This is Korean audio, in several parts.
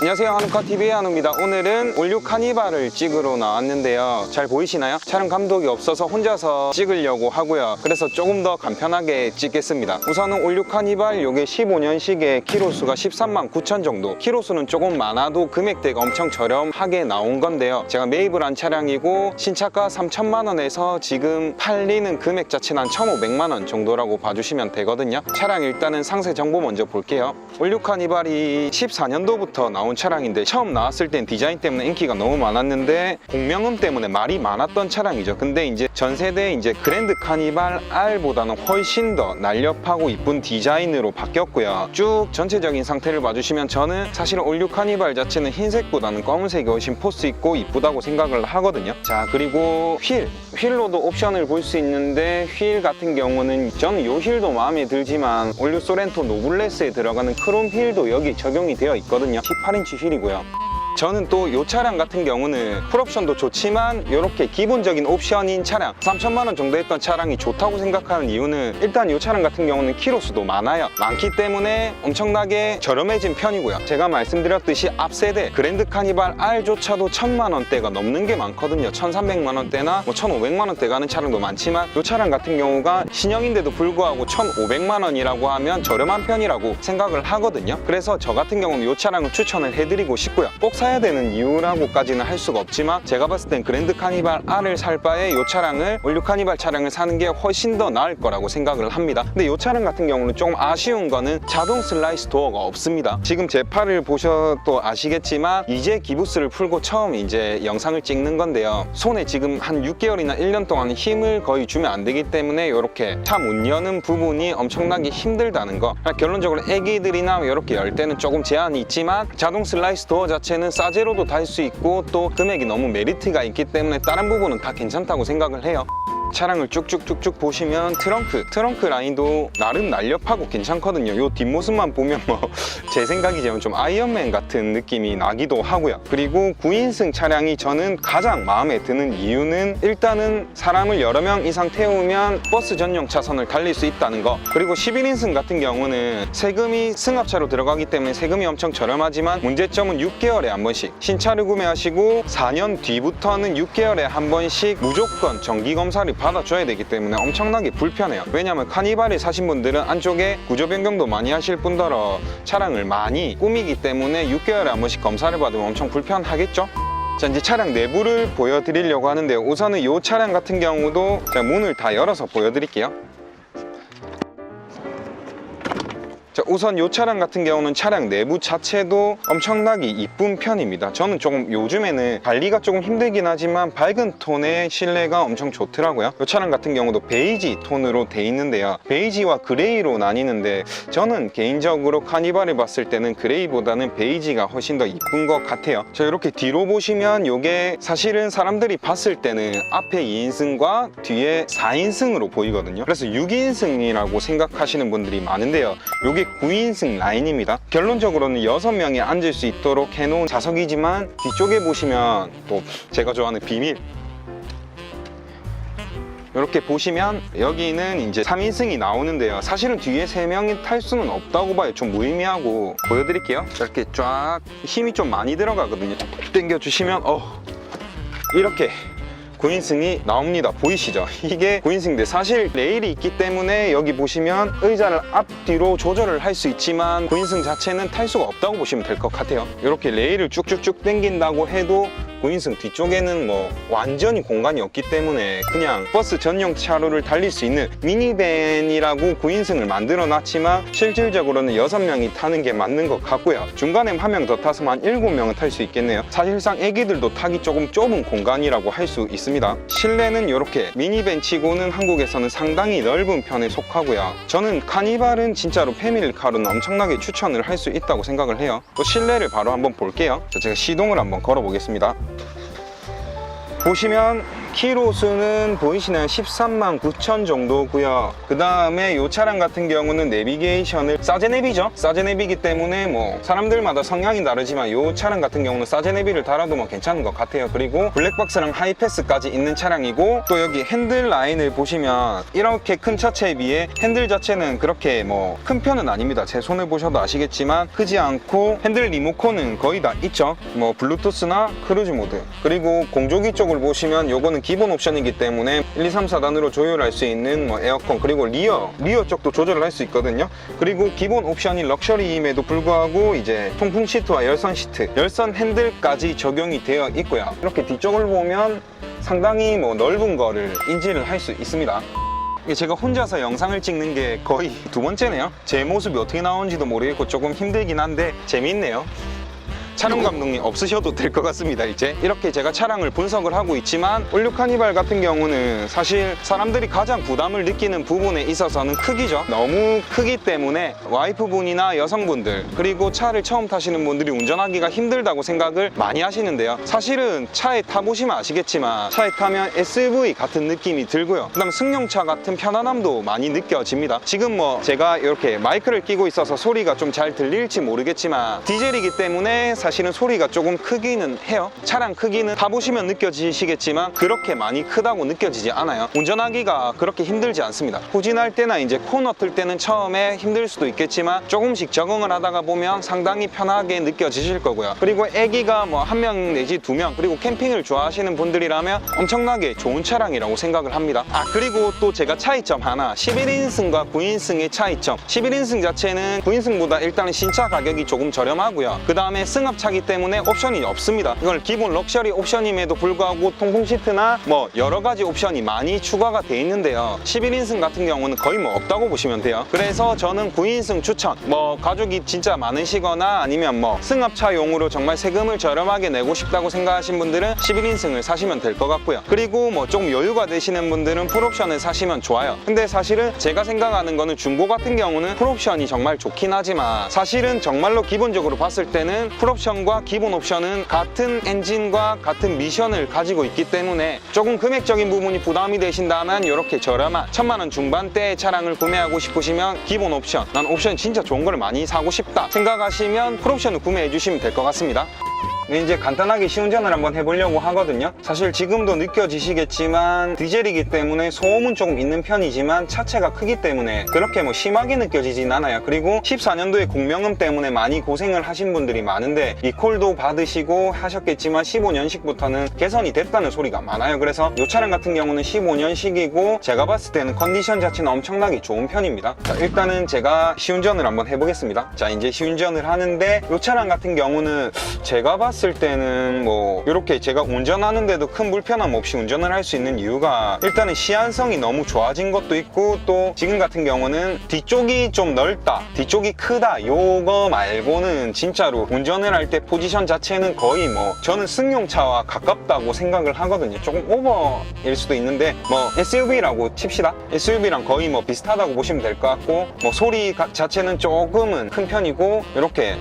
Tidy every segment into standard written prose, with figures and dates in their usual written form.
안녕하세요, 한우카TV의 한우입니다. 오늘은 올류 카니발을 찍으러 나왔는데요. 잘 보이시나요? 촬영 감독이 없어서 혼자서 찍으려고 하고요. 그래서 조금 더 간편하게 찍겠습니다. 우선은 올류 카니발 요게 15년식에 키로수가 13만 9천 정도. 키로수는 조금 많아도 금액대가 엄청 저렴하게 나온 건데요. 제가 매입을 한 차량이고 신차가 3천만 원에서 지금 팔리는 금액 자체는 한 1,500만 원 정도라고 봐주시면 되거든요. 차량 일단은 상세 정보 먼저 볼게요. 올류 카니발이 14년도부터 나온 차량인데 처음 나왔을 땐 디자인 때문에 인기가 너무 많았는데 공명음 때문에 말이 많았던 차량이죠. 근데 이제 전 세대 이제 그랜드 카니발 R보다는 훨씬 더 날렵하고 이쁜 디자인으로 바뀌었고요. 쭉 전체적인 상태를 봐주시면 저는 사실 올류 카니발 자체는 흰색보다는 검은색이 훨씬 포스 있고 이쁘다고 생각을 하거든요. 자, 그리고 휠로도 옵션을 볼 수 있는데 휠 같은 경우는 저는 이 휠도 마음에 들지만 올류 소렌토 노블레스에 들어가는 크롬 휠도 여기 적용이 되어 있거든요. 18인치 휠이고요. 저는 또 이 차량 같은 경우는 풀옵션도 좋지만 이렇게 기본적인 옵션인 차량 3천만 원 정도 했던 차량이 좋다고 생각하는 이유는 일단 이 차량 같은 경우는 키로수도 많기 때문에 엄청나게 저렴해진 편이고요. 제가 말씀드렸듯이 앞세대 그랜드 카니발 R조차도 1,000만 원대가 넘는 게 많거든요. 1,300만 원대나 1,500만 원대 가는 차량도 많지만 이 차량 같은 경우가 신형인데도 불구하고 1,500만 원이라고 하면 저렴한 편이라고 생각을 하거든요. 그래서 저 같은 경우는 이 차량을 추천을 해드리고 싶고요. 꼭 사야 되는 이유라고까지는 할 수가 없지만 제가 봤을 땐 그랜드 카니발 R을 살 바에 이 차량을 올류 카니발 차량을 사는 게 훨씬 더 나을 거라고 생각을 합니다. 근데 이 차량 같은 경우는 조금 아쉬운 거는 자동 슬라이스 도어가 없습니다. 지금 제 팔을 보셔도 아시겠지만 이제 기부스를 풀고 처음 이제 영상을 찍는 건데요. 손에 지금 한 6개월이나 1년 동안 힘을 거의 주면 안 되기 때문에 이렇게 차 문 여는 부분이 엄청나게 힘들다는 거. 결론적으로 애기들이나 이렇게 열 때는 조금 제한이 있지만 자동 슬라이스 도어 자체는 싸제로도 달 수 있고 또 금액이 너무 메리트가 있기 때문에 다른 부분은 다 괜찮다고 생각을 해요. 차량을 쭉쭉쭉쭉 보시면 트렁크 라인도 나름 날렵하고 괜찮거든요. 이 뒷모습만 보면 제 생각이지만 좀 아이언맨 같은 느낌이 나기도 하고요. 그리고 9인승 차량이 저는 가장 마음에 드는 이유는 일단은 사람을 여러 명 이상 태우면 버스 전용 차선을 달릴 수 있다는 거. 그리고 11인승 같은 경우는 세금이 승합차로 들어가기 때문에 세금이 엄청 저렴하지만 문제점은 6개월에 한 번씩 신차를 구매하시고 4년 뒤부터는 6개월에 한 번씩 무조건 정기검사를 받아줘야 되기 때문에 엄청나게 불편해요. 왜냐하면 카니발을 사신 분들은 안쪽에 구조 변경도 많이 하실 뿐더러 차량을 많이 꾸미기 때문에 6개월에 한 번씩 검사를 받으면 엄청 불편하겠죠? 자, 이제 차량 내부를 보여드리려고 하는데요. 우선은 이 차량 같은 경우도 제가 문을 다 열어서 보여드릴게요. 자, 우선 이 차량 같은 경우는 차량 내부 자체도 엄청나게 이쁜 편입니다. 저는 조금 요즘에는 관리가 조금 힘들긴 하지만 밝은 톤의 실내가 엄청 좋더라고요. 이 차량 같은 경우도 베이지 톤으로 돼 있는데요. 베이지와 그레이로 나뉘는데 저는 개인적으로 카니발을 봤을 때는 그레이보다는 베이지가 훨씬 더 이쁜 것 같아요. 자, 이렇게 뒤로 보시면 이게 사실은 사람들이 봤을 때는 앞에 2인승과 뒤에 4인승으로 보이거든요. 그래서 6인승이라고 생각하시는 분들이 많은데요. 이게 9인승 라인입니다. 결론적으로는 6명이 앉을 수 있도록 해놓은 좌석이지만 뒤쪽에 보시면 또 제가 좋아하는 비밀, 이렇게 보시면 여기는 이제 3인승이 나오는데요. 사실은 뒤에 3명이 탈 수는 없다고 봐요. 좀 무의미하고. 보여드릴게요. 이렇게 쫙 힘이 좀 많이 들어가거든요. 당겨주시면 이렇게 9인승이 나옵니다. 보이시죠? 이게 9인승인데 사실 레일이 있기 때문에 여기 보시면 의자를 앞뒤로 조절을 할 수 있지만 9인승 자체는 탈 수가 없다고 보시면 될 것 같아요. 이렇게 레일을 쭉쭉쭉 당긴다고 해도 9인승 뒤쪽에는 완전히 공간이 없기 때문에 그냥 버스 전용 차로를 달릴 수 있는 미니밴이라고 9인승을 만들어 놨지만 실질적으로는 6명이 타는 게 맞는 것 같고요. 중간에 한 명 더 타서 한 7명은 탈 수 있겠네요. 사실상 애기들도 타기 조금 좁은 공간이라고 할 수 있습니다. 실내는 이렇게 미니밴 치고는 한국에서는 상당히 넓은 편에 속하고요. 저는 카니발은 진짜로 패밀리카로는 엄청나게 추천을 할 수 있다고 생각을 해요. 또 실내를 바로 한번 볼게요. 제가 시동을 한번 걸어 보겠습니다. 보시면 키로수는 보이시나요? 13만 9천 정도고요. 그 다음에 이 차량 같은 경우는 내비게이션을 사제네비죠. 사제네비이기 때문에 뭐 사람들마다 성향이 다르지만 이 차량 같은 경우는 사제네비를 달아도 뭐 괜찮은 것 같아요. 그리고 블랙박스랑 하이패스까지 있는 차량이고, 또 여기 핸들 라인을 보시면 이렇게 큰 차체에 비해 핸들 자체는 그렇게 뭐 큰 편은 아닙니다. 제 손을 보셔도 아시겠지만 크지 않고, 핸들 리모컨은 거의 다 있죠. 뭐 블루투스나 크루즈 모드, 그리고 공조기 쪽을 보시면 요거는 기본 옵션이기 때문에 1, 2, 3, 4단으로 조율할 수 있는 뭐 에어컨, 그리고 리어 쪽도 조절을 할 수 있거든요. 그리고 기본 옵션이 럭셔리임에도 불구하고 이제 통풍 시트와 열선 시트, 열선 핸들까지 적용이 되어 있고요. 이렇게 뒤쪽을 보면 상당히 뭐 넓은 거를 인지를 할 수 있습니다. 제가 혼자서 영상을 찍는 게 거의 두 번째네요. 제 모습이 어떻게 나오는지도 모르겠고 조금 힘들긴 한데 재미있네요. 촬영 감독님 없으셔도 될 것 같습니다. 이제 이렇게 제가 차량을 분석을 하고 있지만, 올류 카니발 같은 경우는 사실 사람들이 가장 부담을 느끼는 부분에 있어서는 크기죠. 너무 크기 때문에 와이프분이나 여성분들, 그리고 차를 처음 타시는 분들이 운전하기가 힘들다고 생각을 많이 하시는데요. 사실은 차에 타보시면 아시겠지만 차에 타면 SUV 같은 느낌이 들고요. 그 다음에 승용차 같은 편안함도 많이 느껴집니다. 지금 뭐 제가 이렇게 마이크를 끼고 있어서 소리가 좀 잘 들릴지 모르겠지만 디젤이기 때문에 사실은 소리가 조금 크기는 해요. 차량 크기는 타보시면 느껴지시겠지만 그렇게 많이 크다고 느껴지지 않아요. 운전하기가 그렇게 힘들지 않습니다. 후진할 때나 이제 코너 틀 때는 처음에 힘들 수도 있겠지만 조금씩 적응을 하다가 보면 상당히 편하게 느껴지실 거고요. 그리고 애기가 뭐 한 명 내지 두 명, 그리고 캠핑을 좋아하시는 분들이라면 엄청나게 좋은 차량이라고 생각을 합니다. 그리고 또 제가 차이점 하나, 11인승과 9인승의 차이점. 11인승 자체는 9인승보다 일단은 신차 가격이 조금 저렴하고요. 그 다음에 승합차기 때문에 옵션이 없습니다. 이걸 기본 럭셔리 옵션임에도 불구하고 통풍 시트나 뭐 여러 가지 옵션이 많이 추가가 돼 있는데요. 11인승 같은 경우는 거의 뭐 없다고 보시면 돼요. 그래서 저는 9인승 추천. 뭐 가족이 진짜 많으시거나 아니면 뭐 승합차용으로 정말 세금을 저렴하게 내고 싶다고 생각하신 분들은 11인승을 사시면 될 것 같고요. 그리고 뭐 조금 여유가 되시는 분들은 풀옵션을 사시면 좋아요. 근데 사실은 제가 생각하는 거는 중고 같은 경우는 풀옵션이 정말 좋긴 하지만, 사실은 정말로 기본적으로 봤을 때는 풀옵션과 기본 옵션은 같은 엔진과 같은 미션을 가지고 있기 때문에 조금 금액적인 부분이 부담이 되신다면 이렇게 저렴한 1000만 원 중반대의 차량을 구매하고 싶으시면 기본 옵션, 난 옵션 진짜 좋은 걸 많이 사고 싶다 생각하시면 풀옵션을 구매해 주시면 될 것 같습니다. 이제 간단하게 시운전을 한번 해보려고 하거든요. 사실 지금도 느껴지시겠지만 디젤이기 때문에 소음은 조금 있는 편이지만 차체가 크기 때문에 그렇게 뭐 심하게 느껴지진 않아요. 그리고 14년도에 공명음 때문에 많이 고생을 하신 분들이 많은데 리콜도 받으시고 하셨겠지만 15년식부터는 개선이 됐다는 소리가 많아요. 그래서 이 차량 같은 경우는 15년식이고 제가 봤을 때는 컨디션 자체는 엄청나게 좋은 편입니다. 자, 일단은 제가 시운전을 한번 해보겠습니다. 자, 이제 시운전을 하는데 이 차량 같은 경우는 제가 봤을 때는 뭐 이렇게 제가 운전하는데도 큰 불편함 없이 운전을 할 수 있는 이유가, 일단은 시안성이 너무 좋아진 것도 있고, 또 지금 같은 경우는 뒤쪽이 좀 넓다, 뒤쪽이 크다, 요거 말고는 진짜로 운전을 할 때 포지션 자체는 거의 뭐 저는 승용차와 가깝다고 생각을 하거든요. 조금 오버일 수도 있는데 뭐 SUV라고 칩시다. SUV랑 거의 뭐 비슷하다고 보시면 될 것 같고, 뭐 소리 자체는 조금은 큰 편이고, 이렇게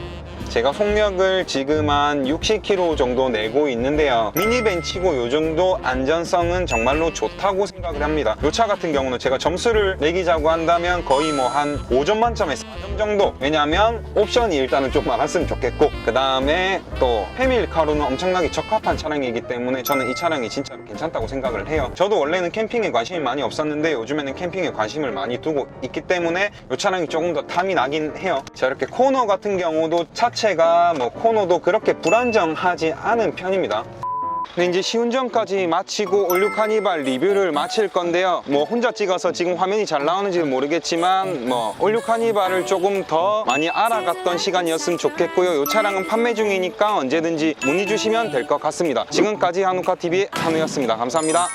제가 속력을 지금 한 60km 정도 내고 있는데요. 미니밴 치고 요 정도 안전성은 정말로 좋다고 생각을 합니다. 이 차 같은 경우는 제가 점수를 매기자고 한다면 거의 뭐 한 5점 만점에 4점 정도. 왜냐하면 옵션이 일단은 좀 많았으면 좋겠고, 그 다음에 또 패밀리카로는 엄청나게 적합한 차량이기 때문에 저는 이 차량이 진짜 괜찮다고 생각을 해요. 저도 원래는 캠핑에 관심이 많이 없었는데 요즘에는 캠핑에 관심을 많이 두고 있기 때문에 이 차량이 조금 더 탐이 나긴 해요. 자, 이렇게 코너 같은 경우도 차체가 뭐 코너도 그렇게 불안정하지 않은 편입니다. 네, 이제 시운전까지 마치고 올류 카니발 리뷰를 마칠 건데요. 뭐 혼자 찍어서 지금 화면이 잘 나오는지는 모르겠지만 뭐 올류 카니발을 조금 더 많이 알아갔던 시간이었으면 좋겠고요. 이 차량은 판매 중이니까 언제든지 문의 주시면 될 것 같습니다. 지금까지 한우카TV의 한우였습니다. 감사합니다.